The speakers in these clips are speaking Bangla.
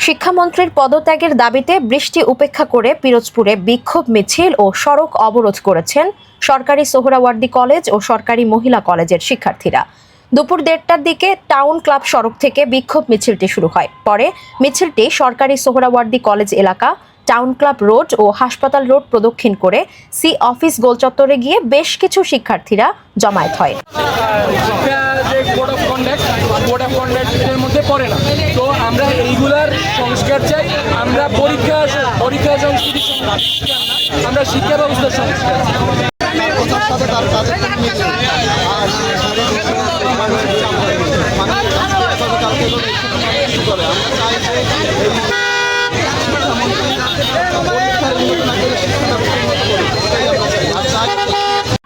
শিক্ষামন্ত্রীর পদত্যাগের দাবিতে বৃষ্টি উপেক্ষা করে পিরোজপুরে বিক্ষোভ মিছিল ও সড়ক অবরোধ করেছেন সরকারি সোহরাওয়ার্দী কলেজ ও সরকারি মহিলা কলেজের শিক্ষার্থীরা। দুপুর 1:30টার দিকে টাউন ক্লাব সড়ক থেকে বিক্ষোভ মিছিলটি শুরু হয়। পরে মিছিলটি সরকারি সোহরাওয়ার্দী কলেজ এলাকা, টাউন ক্লাব রোড ও হাসপাতাল রোড প্রদক্ষিণ করে সি অফিস গোলচত্বরে গিয়ে বেশ কিছু শিক্ষার্থীরা জমায়েত হয়। এর মধ্যে পড়ে না, তো আমরা এইগুলার সংস্কার চাই। আমরা পরীক্ষা সংস্কৃতি আমরা শিক্ষা ব্যবস্থার সংস্কার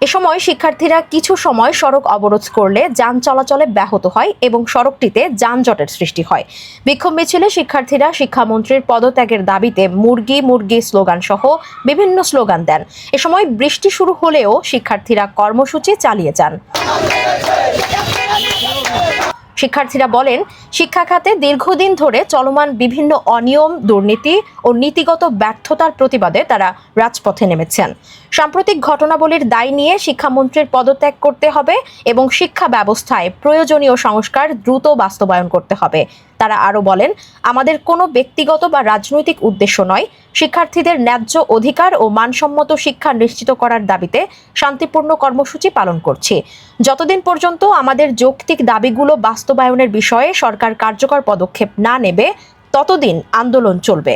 এ সময় শিক্ষার্থীরা কিছু সময় সড়ক অবরোধ করলে যান চলাচলে ব্যাহত হয় এবং সড়কটিতে যানজটের সৃষ্টি হয়। বিক্ষোভ মিছিলে শিক্ষার্থীরা শিক্ষামন্ত্রীর পদত্যাগের দাবিতে মুরগি মুরগি স্লোগান সহ বিভিন্ন স্লোগান দেন। এ সময় বৃষ্টি শুরু হলেও শিক্ষার্থীরা কর্মসূচি চালিয়ে যান। শিক্ষার্থীরা বলেন, শিক্ষা খাতে দীর্ঘদিন ধরে চলমান বিভিন্ন অনিয়ম, দুর্নীতি ও নীতিগত ব্যর্থতার প্রতিবাদে তারা রাজপথে নেমেছেন। সাম্প্রতিক ঘটনাবলীর দায় নিয়ে শিক্ষামন্ত্রীর পদত্যাগ করতে হবে এবং শিক্ষা ব্যবস্থায় প্রয়োজনীয় সংস্কার দ্রুত বাস্তবায়ন করতে হবে। তারা আরও বলেন, আমাদের কোনো ব্যক্তিগত বা রাজনৈতিক উদ্দেশ্য নয়, শিক্ষার্থীদের ন্যায্য অধিকার ও মানসম্মত শিক্ষা নিশ্চিত করার দাবিতে শান্তিপূর্ণ কর্মসূচি পালন করছি। যতদিন পর্যন্ত আমাদের যৌক্তিক দাবিগুলো বাস্তবায়নের বিষয়ে সরকার কার্যকর পদক্ষেপ না নেবে, ততদিন আন্দোলন চলবে।